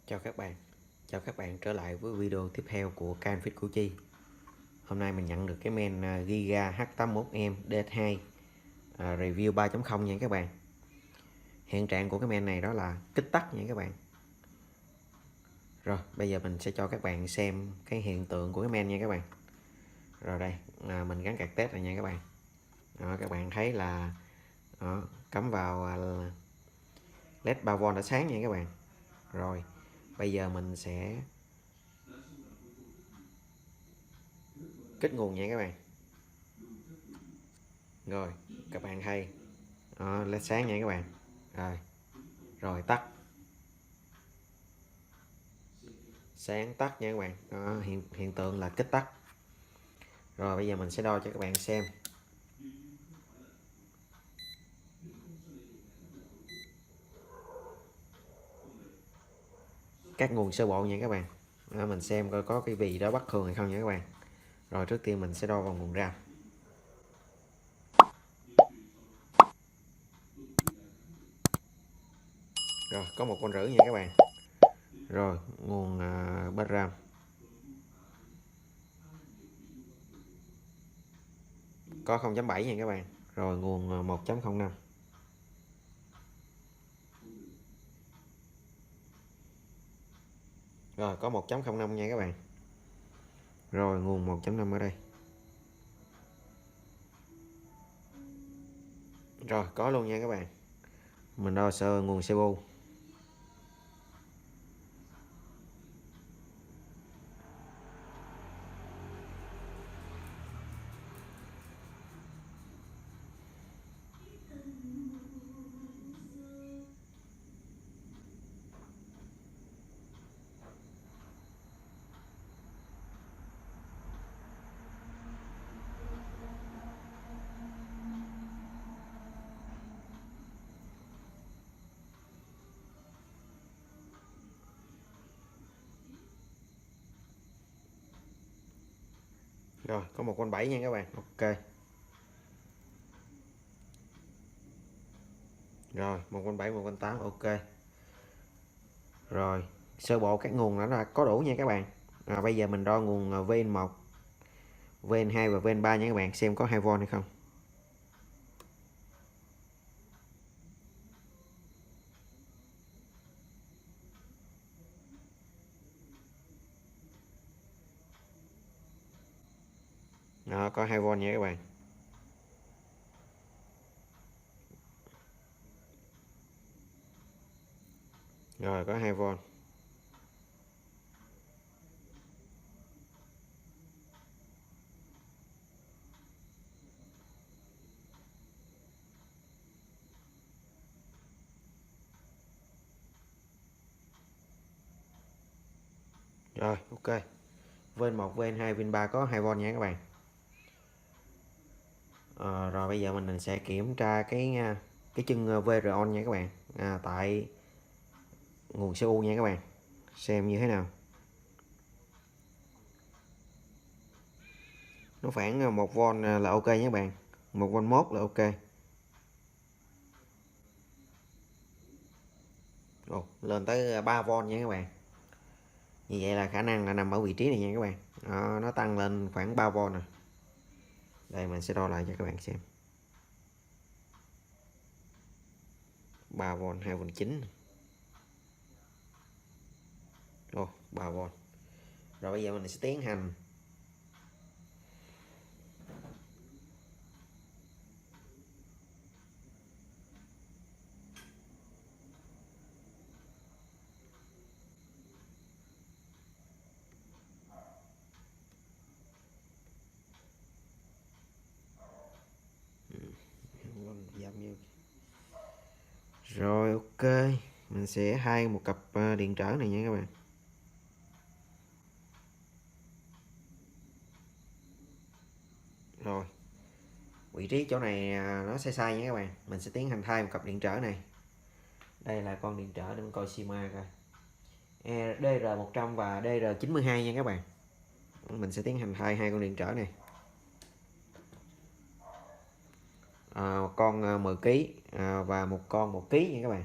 Chào các bạn trở lại với video tiếp theo của kênh Fit Củ Chi. Hôm nay mình nhận được cái men Giga H81M D2 review 3.0 nha các bạn. Hiện trạng của cái men này đó là kích tắt nha các bạn. Rồi bây giờ mình sẽ cho các bạn xem cái hiện tượng của cái men nha các bạn. Rồi đây mình gắn card test rồi nha các bạn. Đó, các bạn thấy là cắm vào led 3V đã sáng nha các bạn. Rồi bây giờ mình sẽ kích nguồn nha các bạn. Rồi các bạn thấy led sáng nha các bạn. Rồi tắt, sáng tắt nha các bạn. Đó, hiện tượng là kích tắt. Rồi bây giờ mình sẽ đo cho các bạn xem các nguồn sơ bộ nha các bạn. Đó, mình xem coi có cái gì đó bất thường hay không nha các bạn. Rồi trước tiên mình sẽ đo vào nguồn ra. Rồi có 1,5 nha các bạn. Rồi nguồn bát ram có 0,7 nha các bạn. Rồi nguồn 1,05. Rồi có 1,05 nha các bạn. Rồi nguồn 1,5 ở đây. Rồi có luôn nha các bạn. Mình đo sơ nguồn CPU. Rồi có 1,7 nha các bạn. Ok. Rồi 1,7, 1,8 ok. Rồi sơ bộ các nguồn đã là có đủ nha các bạn. Bây giờ mình đo nguồn VN1, VN2 và VN3 nha các bạn, xem có 2V hay không. Đó, có 2V nha các bạn. Rồi có 2V. Rồi ok. VN1, VN2, VN3 có 2V nha các bạn. Rồi bây giờ mình sẽ kiểm tra cái chân VRON nha các bạn, tại nguồn CPU nha các bạn, xem như thế nào. Nó khoảng 1V là ok nhé các bạn, 1V1 là ok. Lên tới 3V nha các bạn. Như vậy là khả năng là nằm ở vị trí này nha các bạn. Nó tăng lên khoảng 3V nè. Đây mình sẽ đo lại cho các bạn xem. 3V, 2V9. 3V. Rồi bây giờ mình sẽ tiến hành giảm như. Rồi ok, mình sẽ thay một cặp điện trở này nha các bạn. Rồi vị trí chỗ này nó sai sai nha các bạn, mình sẽ tiến hành thay một cặp điện trở này. Đây là con điện trở để mình coi Sima coi, DR100 và DR92 nha các bạn. Mình sẽ tiến hành thay hai con điện trở này. Một con 10 kg và một con 1 kg nha các bạn.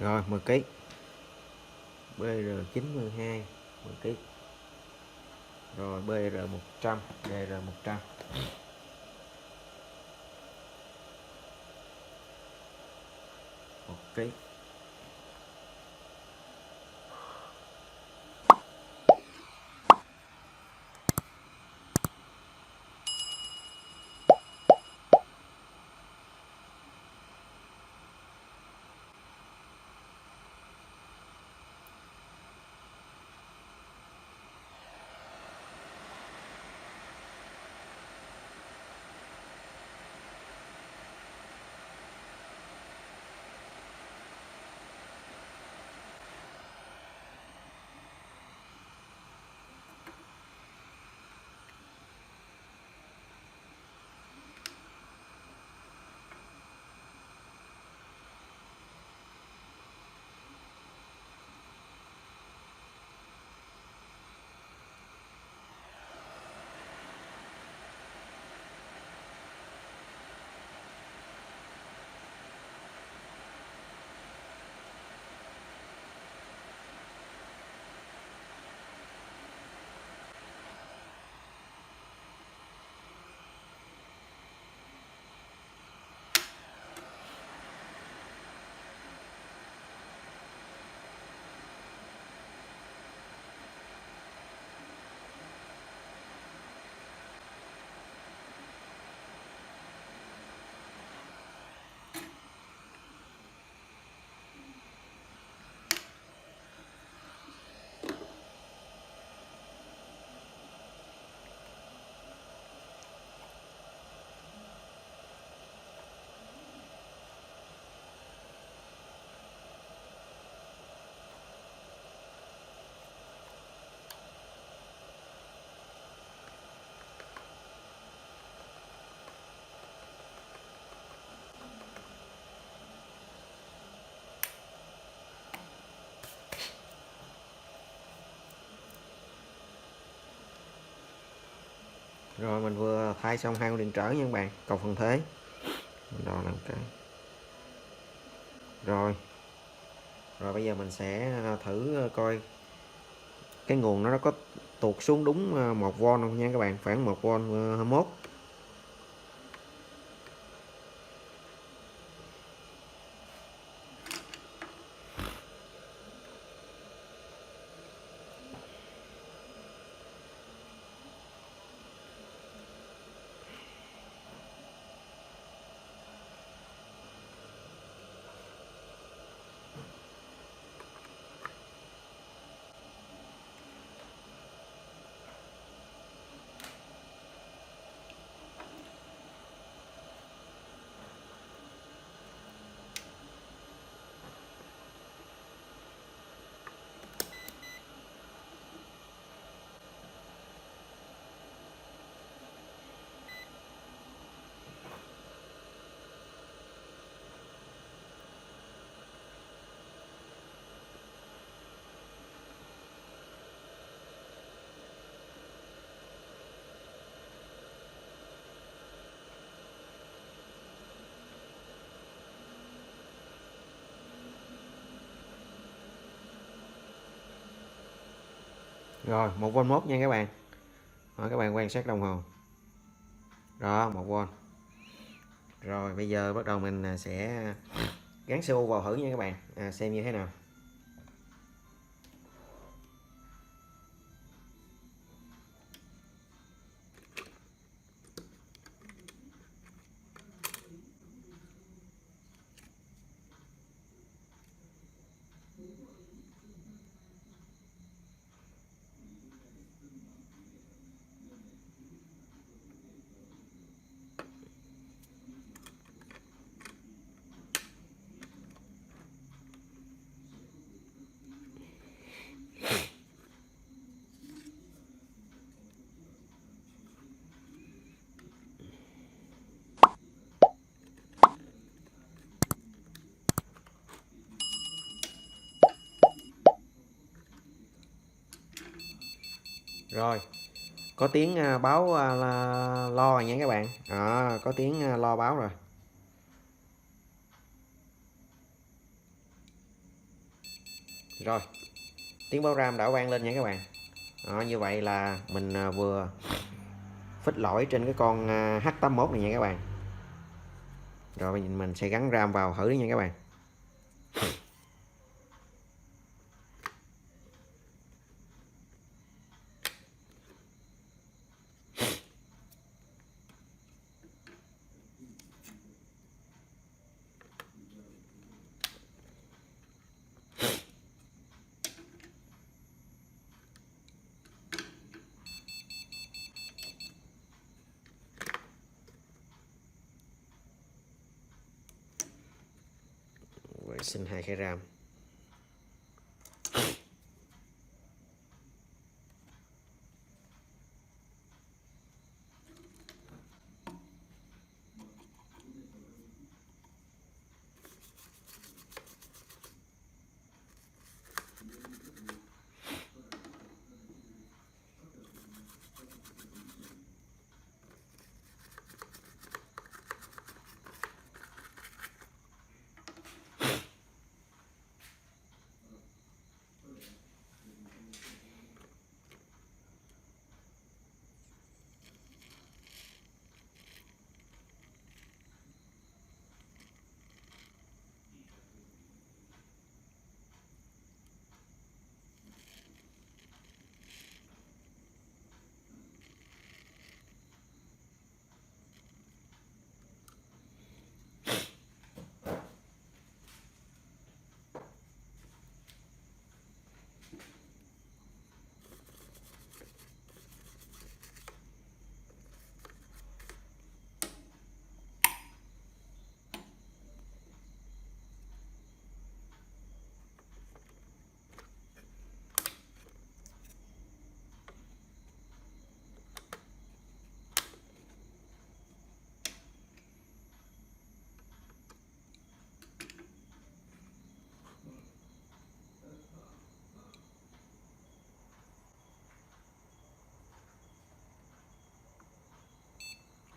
Rồi 10 kg. BR92 10 kg. Rồi BR100, DR100. 1 kg. Rồi mình vừa thay xong 2 con điện trở nha các bạn, cầu phân thế. Mình đo làm cái. Rồi. Rồi bây giờ mình sẽ thử coi cái nguồn nó có tuột xuống đúng 1V không nha các bạn, khoảng 1V 21. Rồi 1V1 nha các bạn. Rồi, các bạn quan sát đồng hồ. Đó 1V. Rồi bây giờ bắt đầu mình sẽ gắn CO vào thử nha các bạn, xem như thế nào. Rồi có tiếng báo lo rồi nha các bạn. Có tiếng lo báo rồi. Rồi, tiếng báo RAM đã vang lên nha các bạn. Đó, như vậy là mình vừa fix lỗi trên cái con H81 này nha các bạn. Rồi mình sẽ gắn RAM vào thử nha các bạn. Vệ sinh 2 cái RAM.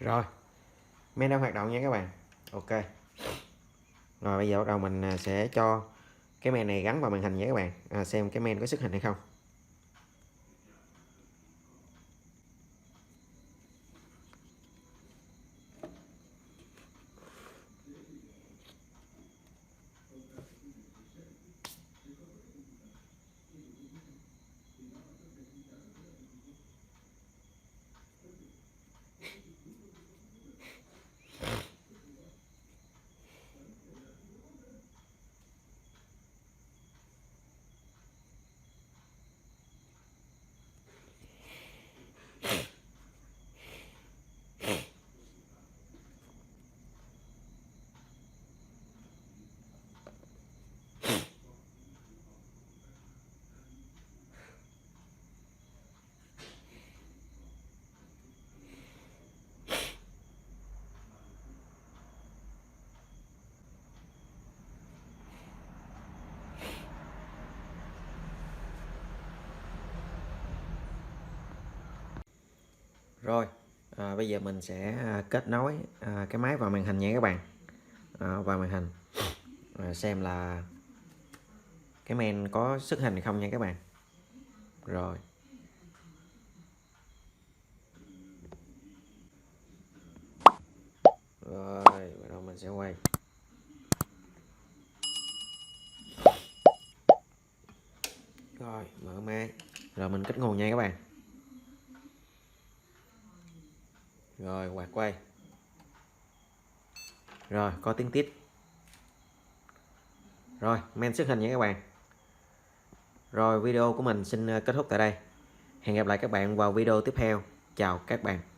Rồi, main đang hoạt động nha các bạn. Ok. Rồi bây giờ bắt đầu mình sẽ cho cái main này gắn vào màn hình nha các bạn. Xem cái main có xuất hình hay không. Rồi, bây giờ mình sẽ kết nối cái máy vào màn hình nha các bạn. Vào màn hình xem là cái main có xuất hình hay không nha các bạn. Rồi. Rồi, bắt đầu mình sẽ quay. Rồi, mở máy. Rồi mình kết nguồn nha các bạn. Rồi, quạt quay. Rồi, có tiếng tít. Rồi, main xuất hình nha các bạn. Rồi, video của mình xin kết thúc tại đây. Hẹn gặp lại các bạn vào video tiếp theo. Chào các bạn.